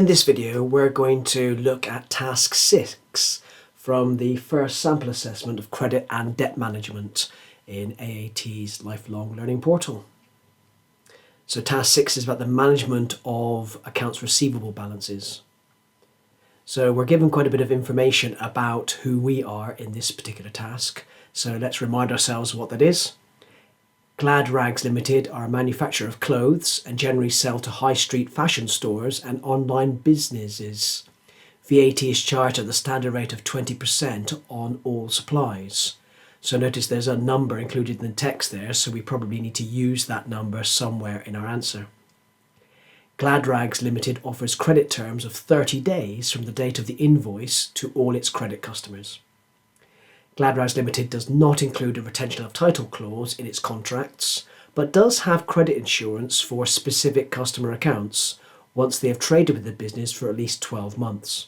this video we're going to look at task 6 from the first sample assessment of credit and debt management in AAT's lifelong learning portal. So task 6 is about the management of accounts receivable balances. So we're given quite a bit of information about who we are in this particular task. So let's remind ourselves what that is. Glad Rags Limited are a manufacturer of clothes and generally sell to high street fashion stores and online businesses. VAT is charged at the standard rate of 20% on all supplies. So notice there's a number included in the text there, so we probably need to use that number somewhere in our answer. Glad Rags Limited offers credit terms of 30 days from the date of the invoice to all its credit customers. Glad Rags Limited does not include a retention of title clause in its contracts, but does have credit insurance for specific customer accounts once they have traded with the business for at least 12 months.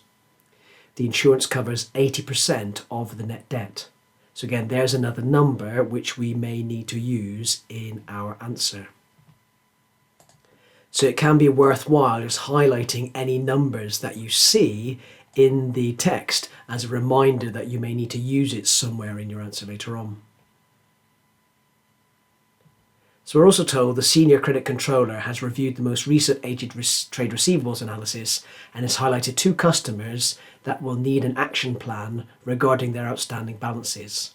The insurance covers 80% of the net debt. So again, there's another number which we may need to use in our answer. So it can be worthwhile just highlighting any numbers that you see in the text as a reminder that you may need to use it somewhere in your answer later on. So we're also told the Senior Credit Controller has reviewed the most recent aged trade receivables analysis and has highlighted 2 customers that will need an action plan regarding their outstanding balances.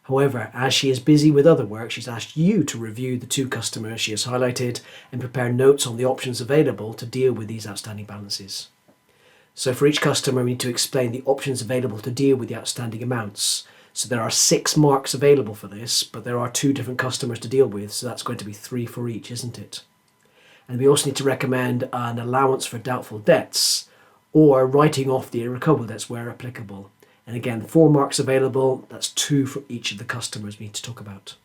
However, as she is busy with other work, she's asked you to review the 2 customers she has highlighted and prepare notes on the options available to deal with these outstanding balances. So for each customer, we need to explain the options available to deal with the outstanding amounts. So there are 6 marks available for this, but there are 2 different customers to deal with, so that's going to be 3 for each, isn't it? And we also need to recommend an allowance for doubtful debts or writing off the irrecoverable debts where applicable. And again, 4 marks available, that's 2 for each of the customers we need to talk about.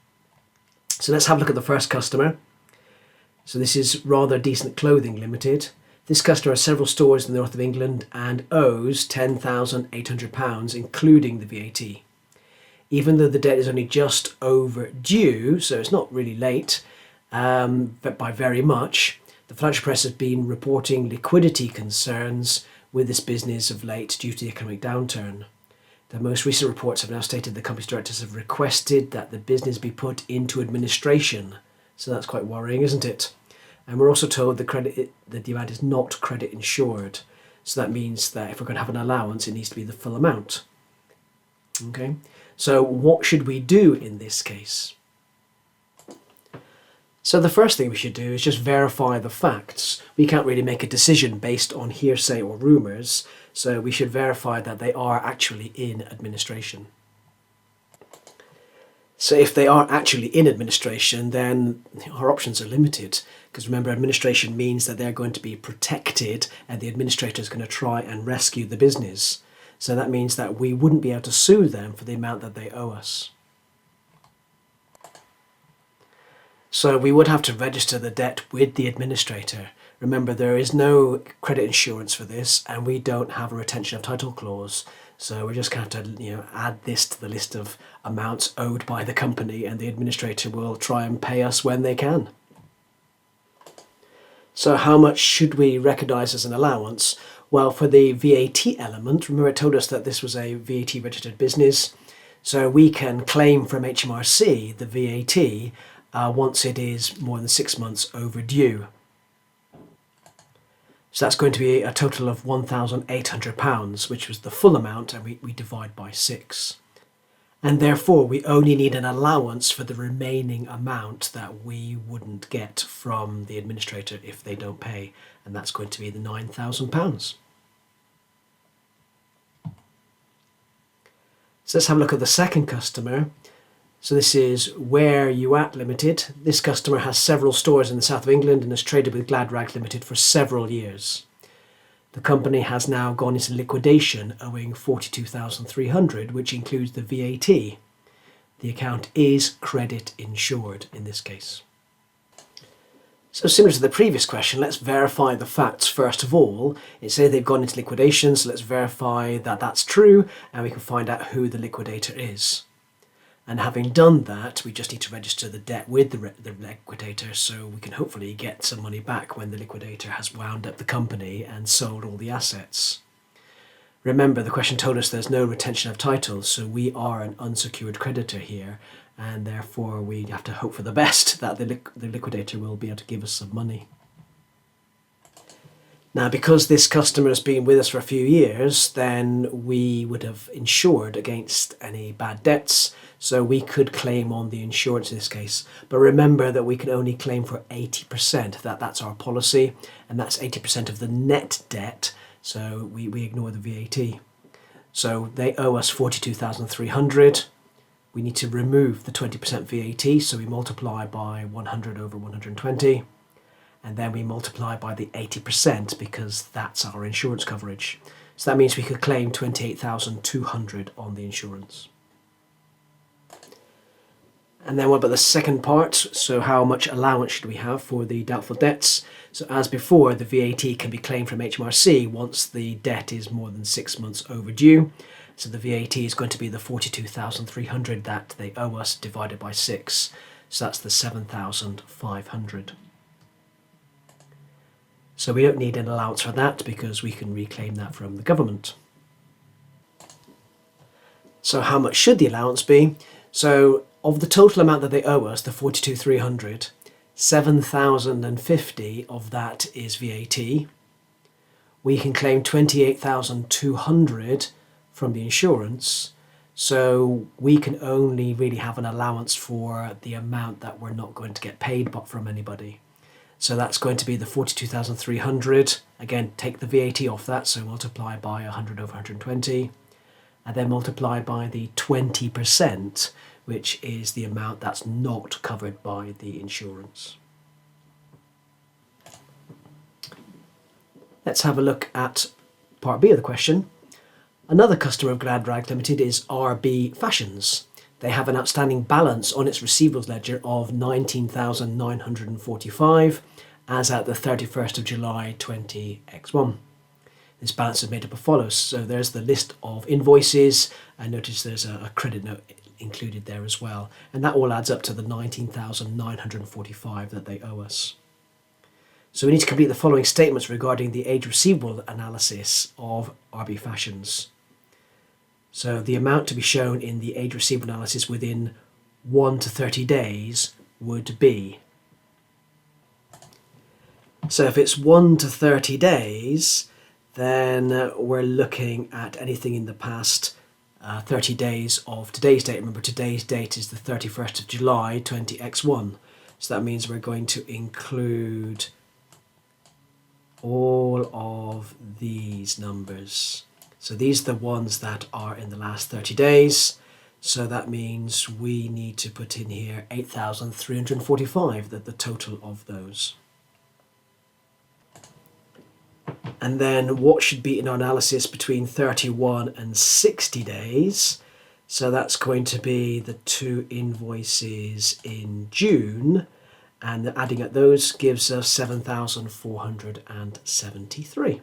So let's have a look at the first customer. So this is Rather Decent Clothing Limited. This customer has several stores in the north of England and owes £10,800, including the VAT. Even though the debt is only just overdue, so it's not really late, but by very much, the financial press has been reporting liquidity concerns with this business of late due to the economic downturn. The most recent reports have now stated the company's directors have requested that the business be put into administration. So that's quite worrying, isn't it? And we're also told that the amount is not credit insured. So that means that if we're going to have an allowance, it needs to be the full amount. Okay, so what should we do in this case? So the first thing we should do is just verify the facts. We can't really make a decision based on hearsay or rumours, so we should verify that they are actually in administration. So if they are actually in administration, then our options are limited. Because remember, administration means that they're going to be protected and the administrator is going to try and rescue the business. So that means that we wouldn't be able to sue them for the amount that they owe us. So we would have to register the debt with the administrator. Remember, there is no credit insurance for this and we don't have a retention of title clause. So we're just going to have to add this to the list of amounts owed by the company and the administrator will try and pay us when they can. So how much should we recognise as an allowance? Well, for the VAT element, remember it told us that this was a VAT registered business. So we can claim from HMRC the VAT once it is more than 6 months overdue. So that's going to be a total of £1,800, which was the full amount, and we divide by 6. And therefore, we only need an allowance for the remaining amount that we wouldn't get from the administrator if they don't pay, and that's going to be the £9,000. So let's have a look at the second customer. So this is Where You At Limited. This customer has several stores in the south of England and has traded with Glad Rags Limited for several years. The company has now gone into liquidation, owing £42,300, which includes the VAT. The account is credit insured in this case. So similar to the previous question, let's verify the facts first of all. It says they've gone into liquidation, so let's verify that that's true and we can find out who the liquidator is. And having done that, we just need to register the debt with the liquidator, so we can hopefully get some money back when the liquidator has wound up the company and sold all the assets. Remember, the question told us there's no retention of title, so we are an unsecured creditor here, and therefore we have to hope for the best that the liquidator will be able to give us some money. Now, because this customer has been with us for a few years, then we would have insured against any bad debts, so we could claim on the insurance in this case. But remember that we can only claim for 80%, that's our policy, and that's 80% of the net debt, so we ignore the VAT. So they owe us 42,300. We need to remove the 20% VAT, so we multiply by 100 over 120. And then we multiply by the 80% because that's our insurance coverage. So that means we could claim 28,200 on the insurance. And then what about the second part? So how much allowance should we have for the doubtful debts? So as before, the VAT can be claimed from HMRC once the debt is more than 6 months overdue. So the VAT is going to be the 42,300 that they owe us divided by 6. So that's the 7,500. So we don't need an allowance for that because we can reclaim that from the government. So how much should the allowance be? So of the total amount that they owe us, the 42,300, 7,050 of that is VAT. We can claim 28,200 from the insurance. So we can only really have an allowance for the amount that we're not going to get paid from anybody. So that's going to be the 42,300. Again, take the VAT off that, so multiply by 100 over 120, and then multiply by the 20%, which is the amount that's not covered by the insurance. Let's have a look at part B of the question. Another customer of Glad Rags Limited is RB Fashions. They have an outstanding balance on its receivables ledger of 19,945 as at the 31st of July 20x1. This balance is made up as follows. So there's the list of invoices, and notice there's a credit note included there as well. And that all adds up to the 19,945 that they owe us. So we need to complete the following statements regarding the age receivable analysis of RB Fashions. So the amount to be shown in the age receivable analysis within 1 to 30 days would be. So if it's 1 to 30 days, then we're looking at anything in the past 30 days of today's date. Remember, today's date is the 31st of July 20x1. So that means we're going to include all of these numbers. So these are the ones that are in the last 30 days. So that means we need to put in here 8,345, the total of those. And then what should be in our analysis between 31 and 60 days? So that's going to be the 2 invoices in June, and adding up those gives us 7,473.